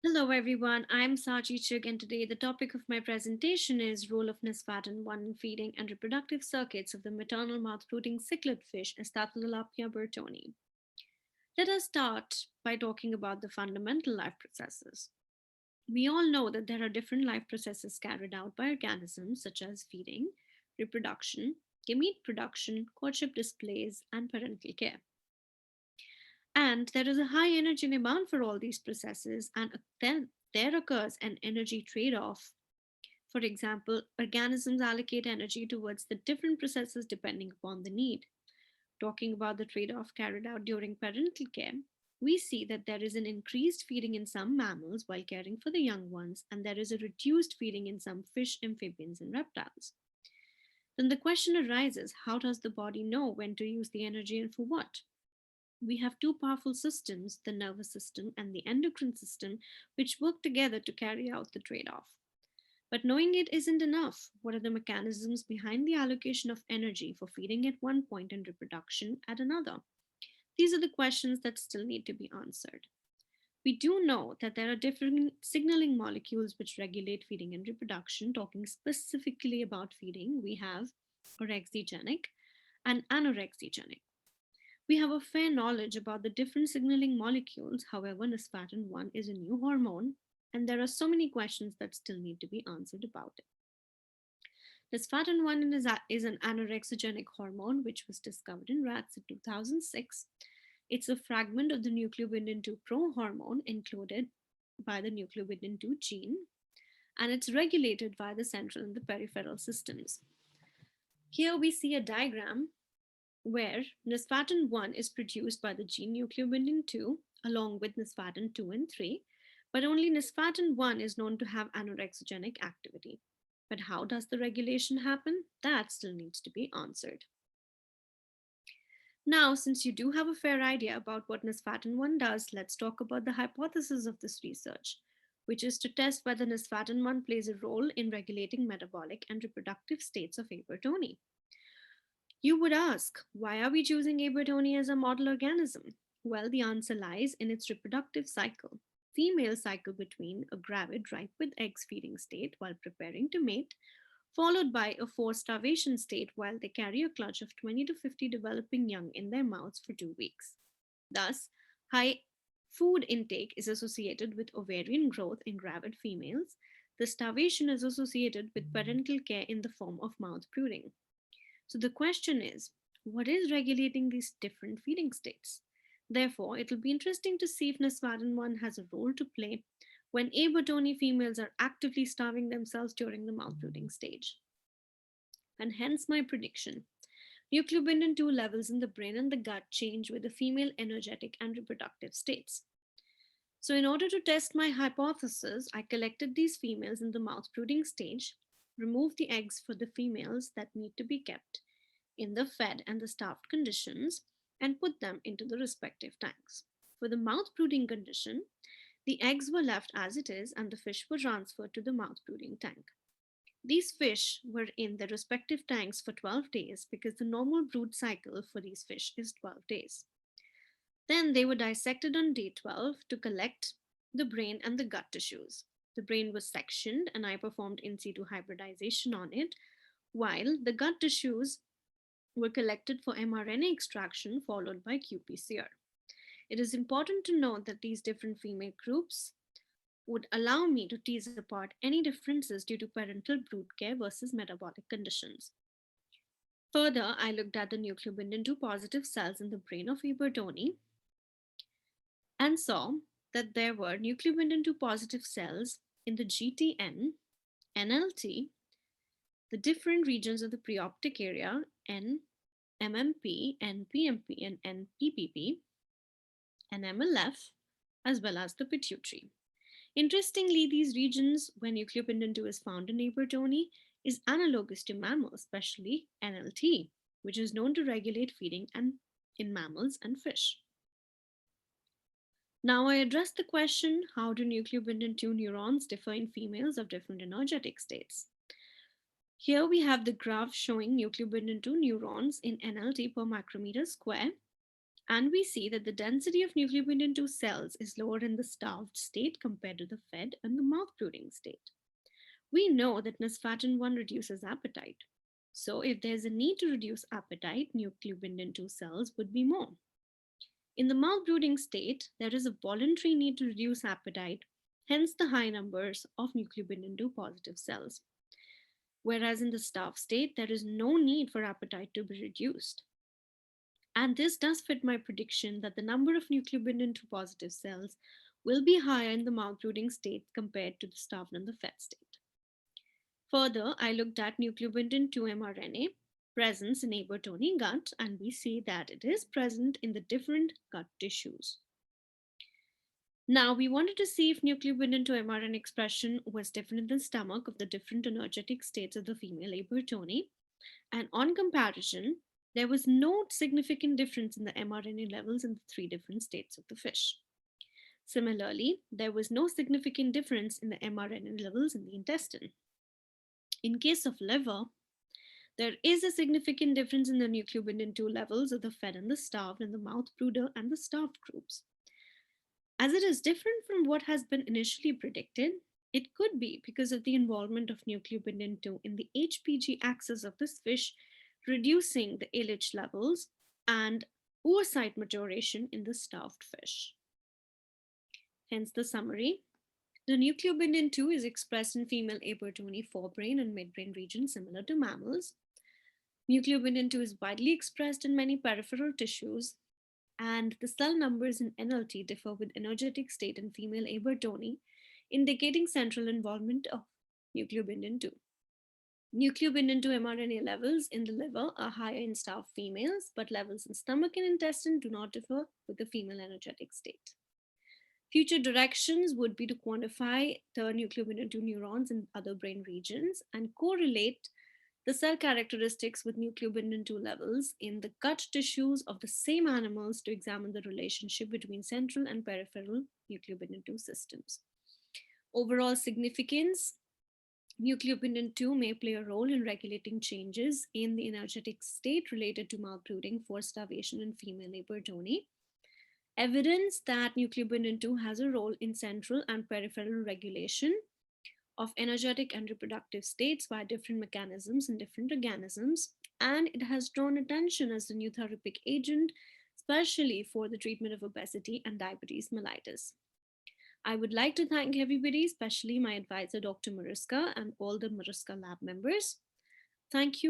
Hello everyone, I'm Saachi Chugh, and today the topic of my presentation is role of nesfatin-1 in feeding and reproductive circuits of the maternal mouth-brooding cichlid fish Astatotilapia burtoni. Let us start by talking about the fundamental life processes. We all know that there are different life processes carried out by organisms such as feeding, reproduction, gamete production, courtship displays, and parental care. And there is a high energy demand for all these processes, and then there occurs an energy trade off. For example, organisms allocate energy towards the different processes depending upon the need. Talking about the trade off carried out during parental care, we see that there is an increased feeding in some mammals while caring for the young ones, and there is a reduced feeding in some fish, amphibians, and reptiles. Then the question arises, how does the body know when to use the energy and for what? We have two powerful systems, the nervous system and the endocrine system, which work together to carry out the trade off. But knowing it isn't enough. What are the mechanisms behind the allocation of energy for feeding at one point and reproduction at another? These are the questions that still need to be answered. We do know that there are different signaling molecules which regulate feeding and reproduction. Talking specifically about feeding, we have orexigenic and anorexigenic. We have a fair knowledge about the different signaling molecules. However, nesfatin-1 is a new hormone, and there are so many questions that still need to be answered about it. Nesfatin-1 is an anorexigenic hormone which was discovered in rats in 2006. It's a fragment of the nucleobindin-2 prohormone encoded by the nucleobindin-2 gene, and it's regulated by the central and the peripheral systems. Here we see a diagram where nesfatin-1 is produced by the gene nucleobindin-2 along with nesfatin-2 and 3, but only nesfatin-1 is known to have anorexigenic activity. But how does the regulation happen? That still needs to be answered. Now, since you do have a fair idea about what nesfatin-1 does, let's talk about the hypothesis of this research, which is to test whether nesfatin-1 plays a role in regulating metabolic and reproductive states of burtoni. You would ask, why are we choosing burtoni as a model organism? Well, the answer lies in its reproductive cycle. Female cycle between a gravid ripe with eggs feeding state while preparing to mate, followed by a forced starvation state while they carry a clutch of 20 to 50 developing young in their mouths for 2 weeks. Thus, high food intake is associated with ovarian growth in gravid females. The starvation is associated with parental care in the form of mouth brooding. So the question is, what is regulating these different feeding states? Therefore, it will be interesting to see if nesfatin-1 has a role to play when burtoni females are actively starving themselves during the mouth brooding stage. And hence my prediction. Nucleobindin-2 levels in the brain and the gut change with the female energetic and reproductive states. So in order to test my hypothesis, I collected these females in the mouth brooding stage, removed the eggs for the females that need to be kept in the fed and the starved conditions, and put them into the respective tanks. For the mouth brooding condition, the eggs were left as it is and the fish were transferred to the mouth brooding tank. These fish were in their respective tanks for 12 days because the normal brood cycle for these fish is 12 days. Then they were dissected on day 12 to collect the brain and the gut tissues. The brain was sectioned and I performed in situ hybridization on it, while the gut tissues were collected for mRNA extraction followed by qPCR. It is important to note that these different female groups would allow me to tease apart any differences due to parental brood care versus metabolic conditions. Further, I looked at the nucleobindin-2 positive cells in the brain of burtoni and saw that there were nucleobindin-2 positive cells in the GTN, NLT, the different regions of the preoptic area, N, MMP, NPMP, and NPPP, and MLF, as well as the pituitary. Interestingly, these regions where nucleobindin-2 is found in burtoni is analogous to mammals, especially NLT, which is known to regulate feeding in mammals and fish. Now I address the question, how do nucleobindin-2 neurons differ in females of different energetic states? Here we have the graph showing nucleobindin-2 neurons in NLT per micrometer square And we see that the density of nucleobindin 2 cells is lower in the starved state compared to the fed and the mouthbrooding state. We know that nesfatin-1 reduces appetite. So if there's a need to reduce appetite, nucleobindin 2 cells would be more. In the mouthbrooding state, there is a voluntary need to reduce appetite, hence the high numbers of nucleobindin 2 positive cells. Whereas in the starved state, there is no need for appetite to be reduced. And this does fit my prediction that the number of nucleobindin 2 positive cells will be higher in the mouthbrooding state compared to the starved and the fed state. Further, I looked at nucleobindin 2 mRNA presence in a burtoni gut, and we see that it is present in the different gut tissues. Now, we wanted to see if nucleobindin 2 mRNA expression was different in the stomach of the different energetic states of the female a burtoni, and on comparison, there was no significant difference in the mRNA levels in the three different states of the fish. Similarly, there was no significant difference in the mRNA levels in the intestine. In case of liver, there is a significant difference in the nucleobindin 2 levels of the fed and the starved in the mouth brooder and the starved groups. As it is different from what has been initially predicted, it could be because of the involvement of nucleobindin 2 in the HPG axis of this fish, reducing the ALH levels and oocyte maturation in the starved fish. Hence the summary. The nucleobindin 2 is expressed in female abortoni forebrain and midbrain region similar to mammals. Nucleobindin 2 is widely expressed in many peripheral tissues, and the cell numbers in NLT differ with energetic state in female abortoni, indicating central involvement of nucleobindin 2. Nucleobindin 2 mRNA levels in the liver are higher in starved females, but levels in stomach and intestine do not differ with the female energetic state. Future directions would be to quantify the nucleobindin 2 neurons in other brain regions and correlate the cell characteristics with nucleobindin 2 levels in the gut tissues of the same animals to examine the relationship between central and peripheral nucleobindin 2 systems. Overall significance, nucleobindin 2 may play a role in regulating changes in the energetic state related to mouthbrooding for starvation in female abortoni. Evidence that nucleobindin 2 has a role in central and peripheral regulation of energetic and reproductive states via different mechanisms in different organisms, and it has drawn attention as a new therapeutic agent, especially for the treatment of obesity and diabetes mellitus. I would like to thank everybody, especially my advisor, Dr. Maruska, and all the Maruska lab members. Thank you